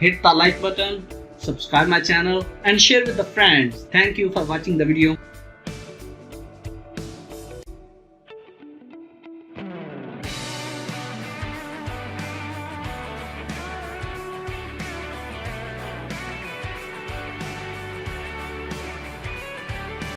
hit the like button, subscribe my channel and share with the friends. Thank you for watching the video.